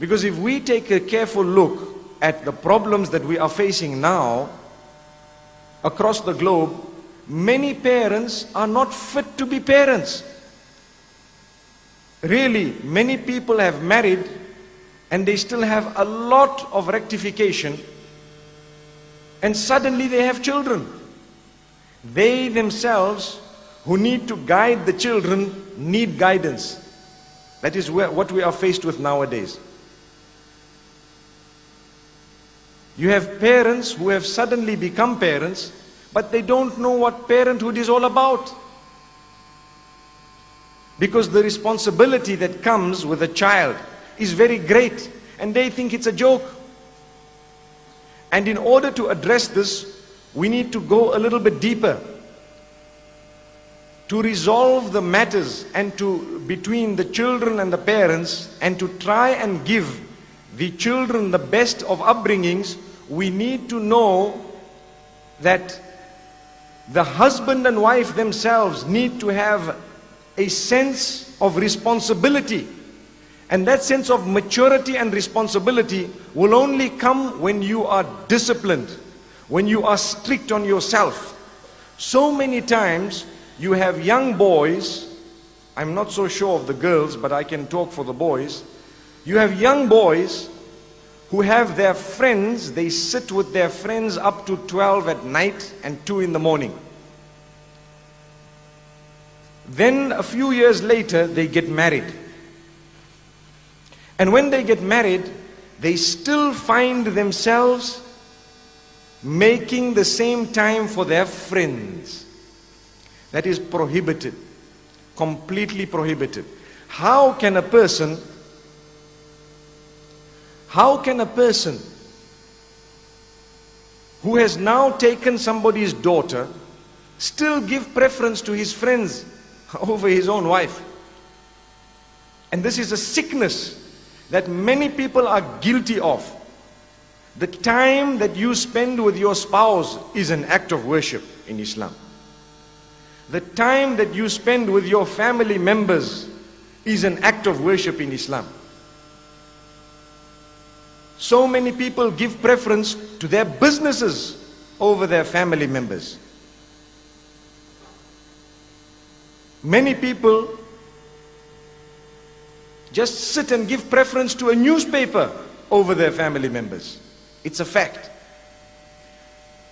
Because if we take a careful look at the problems that we are facing now across the globe, many parents are not fit to be parents. Really, many people have married and they still have a lot of rectification, and suddenly they have children. They themselves, who need to guide the children, need guidance. That is what we are faced with nowadays. You have parents who have suddenly become parents, but they don't know what parenthood is all about. Because the responsibility that comes with a child is very great, and they think it's a joke. And in order to address this, we need to go a little bit deeper to resolve the matters and between the children and the parents, and to try and give the children the best of upbringings. We need to know that the husband and wife themselves need to have a sense of responsibility. And that sense of maturity and responsibility will only come when you are disciplined, when you are strict on yourself. So many times you have young boys, I'm not so sure of the girls, but I can talk for the boys. You have young boys who have their friends, they sit with their friends up to 12 at night and 2 in the morning. Then a few years later, they get married. And when they get married, they still find themselves making the same time for their friends. That is prohibited, completely prohibited. How can a person who has now taken somebody's daughter still give preference to his friends over his own wife? And this is a sickness that many people are guilty of. The time that you spend with your spouse is an act of worship in Islam. The time that you spend with your family members is an act of worship in Islam. So many people give preference to their businesses over their family members. Many people just sit and give preference to a newspaper over their family members. It's a fact.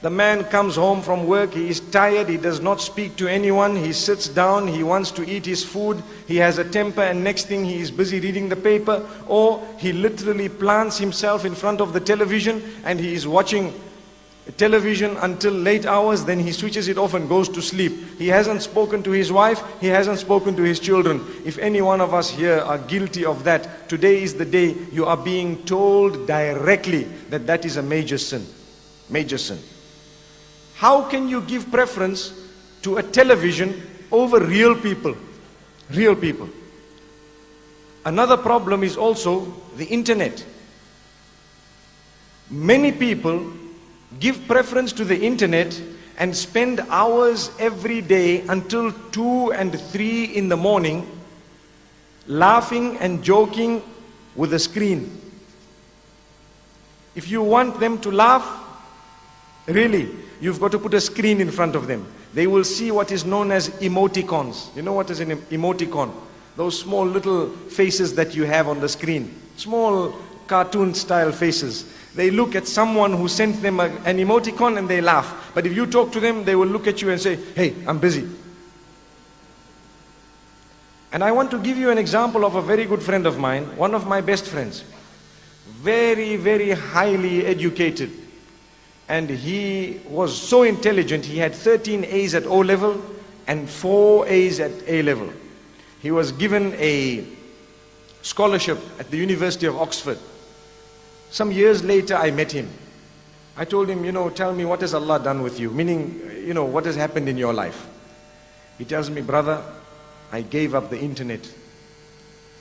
The man comes home from work, he is tired, he does not speak to anyone, he sits down, he wants to eat his food, he has a temper, and next thing he is busy reading the paper, or he literally plants himself in front of the television and he is watching television until late hours, then he switches it off and goes to sleep. He hasn't spoken to his wife, he hasn't spoken to his children. If any one of us here are guilty of that, today is the day you are being told directly that that is a major sin. Major sin. How can you give preference to a television over real people? Real people. Another problem is also the internet. Many people give preference to the internet and spend hours every day until 2 and 3 in the morning laughing and joking with the screen. If you want them to laugh, really, you've got to put a screen in front of them. They will see what is known as emoticons. You know what is an emoticon? Those small little faces that you have on the screen. Small cartoon style faces. They look at someone who sent them an emoticon and they laugh. But if you talk to them, they will look at you and say, "Hey, I'm busy." And I want to give you an example of a very good friend of mine, one of my best friends. Very, very highly educated. And he was so intelligent, he had 13 A's at O level and 4 A's at A level. He was given a scholarship at the University of Oxford. Some years later, I met him. I told him, tell me, what has Allah done with you? Meaning, what has happened in your life? He tells me, "Brother, I gave up the internet."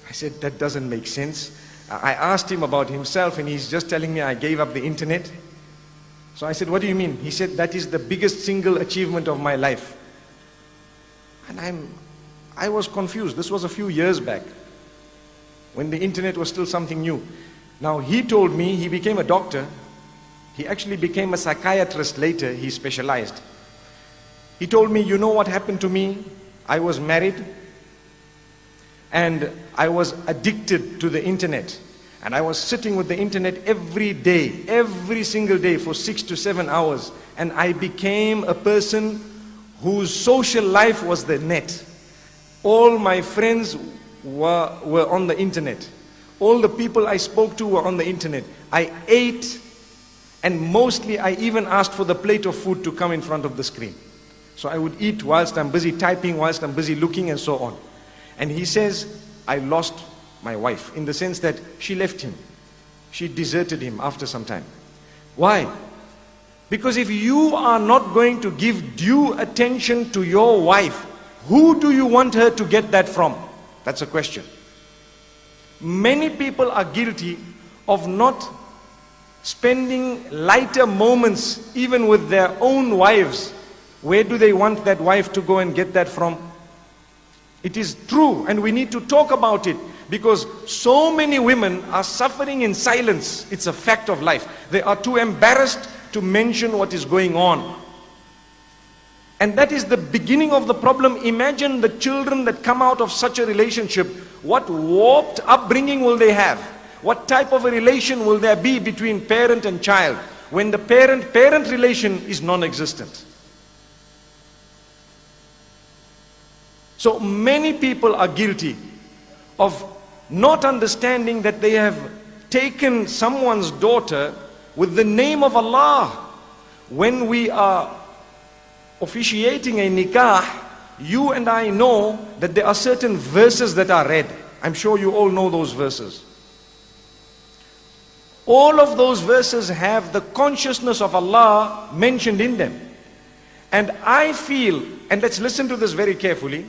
I said, "That doesn't make sense." I asked him about himself and he's just telling me, "I gave up the internet." So I said, "What do you mean?" He said, "That is the biggest single achievement of my life." And I was confused. This was a few years back, when the internet was still something new. Now he told me, he became a doctor. He actually became a psychiatrist later, he specialized. He told me, you know what happened to me? I was married and I was addicted to the internet. And I was sitting with the internet every day, every single day for 6 to 7 hours. And I became a person whose social life was the net. All my friends were on the internet. All the people I spoke to were on the internet. I ate, and mostly I even asked for the plate of food to come in front of the screen. So I would eat whilst I'm busy typing, whilst I'm busy looking, and so on. And he says, I lost my wife, in the sense that she left him. She deserted him after some time. Why? Because if you are not going to give due attention to your wife, who do you want her to get that from? That's a question. Many people are guilty of not spending lighter moments even with their own wives. Where do they want that wife to go and get that from? It is true, and we need to talk about it, because so many women are suffering in silence. It's a fact of life. They are too embarrassed to mention what is going on. And that is the beginning of the problem. Imagine the children that come out of such a relationship. What warped upbringing will they have? What type of a relation will there be between parent and child when the parent-parent relation is non-existent? So many people are guilty of not understanding that they have taken someone's daughter with the name of Allah. When we are officiating a nikah, you and I know that there are certain verses that are read. I'm sure you all know those verses. All of those verses have the consciousness of Allah mentioned in them. And I feel, and let's listen to this very carefully,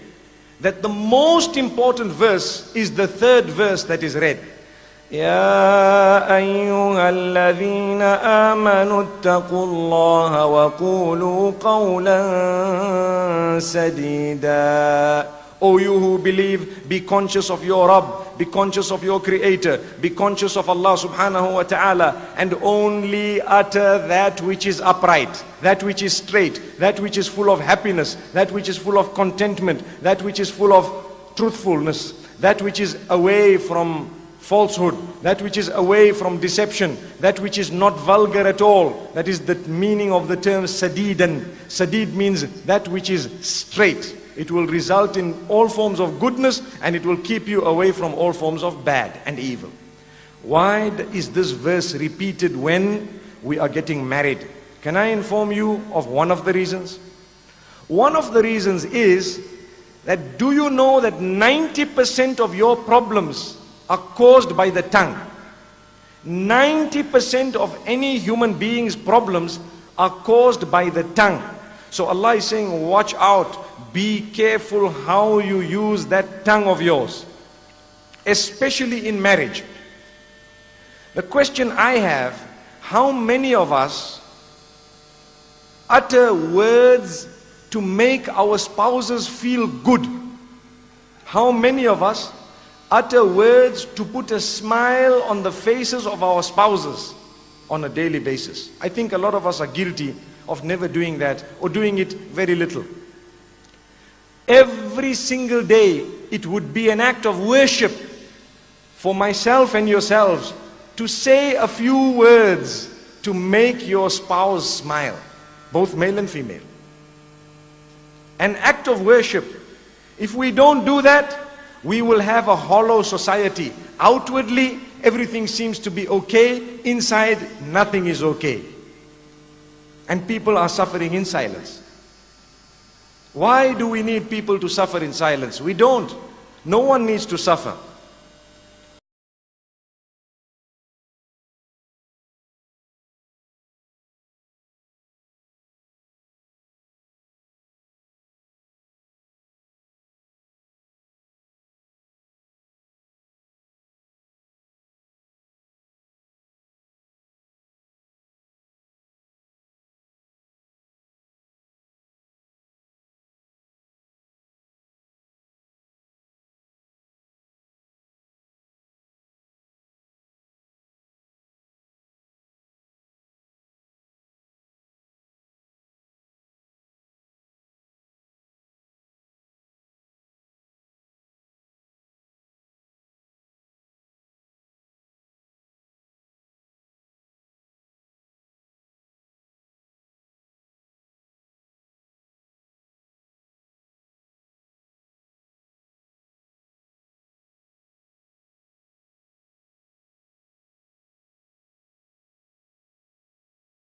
that the most important verse is the third verse that is read. يا أيها الذين آمنوا اتقوا الله وقولوا قولا سديدا. O you who believe, be conscious of your Rabb, be conscious of your Creator, be conscious of Allah subhanahu wa ta'ala, and only utter that which is upright, that which is straight, that which is full of happiness, that which is full of contentment, that which is full of truthfulness, that which is away from falsehood, that which is away from deception, that which is not vulgar at all. That is the meaning of the term sadidan. Sadid means that which is straight. It will result in all forms of goodness, and it will keep you away from all forms of bad and evil. Why is this verse repeated when we are getting married? Can I inform you of one of the reasons? One of the reasons is that, do you know that 90% of your problems are caused by the tongue? 90% of any human being's problems are caused by the tongue. So Allah is saying, watch out. Be careful how you use that tongue of yours, especially in marriage. The question I have, how many of us utter words to make our spouses feel good? How many of us utter words to put a smile on the faces of our spouses on a daily basis? I think a lot of us are guilty of never doing that, or doing it very little. Every single day, it would be an act of worship for myself and yourselves to say a few words to make your spouse smile, both male and female. An act of worship. If we don't do that, we will have a hollow society. Outwardly, everything seems to be okay. Inside, nothing is okay. And people are suffering in silence. Why do we need people to suffer in silence? We don't. No one needs to suffer.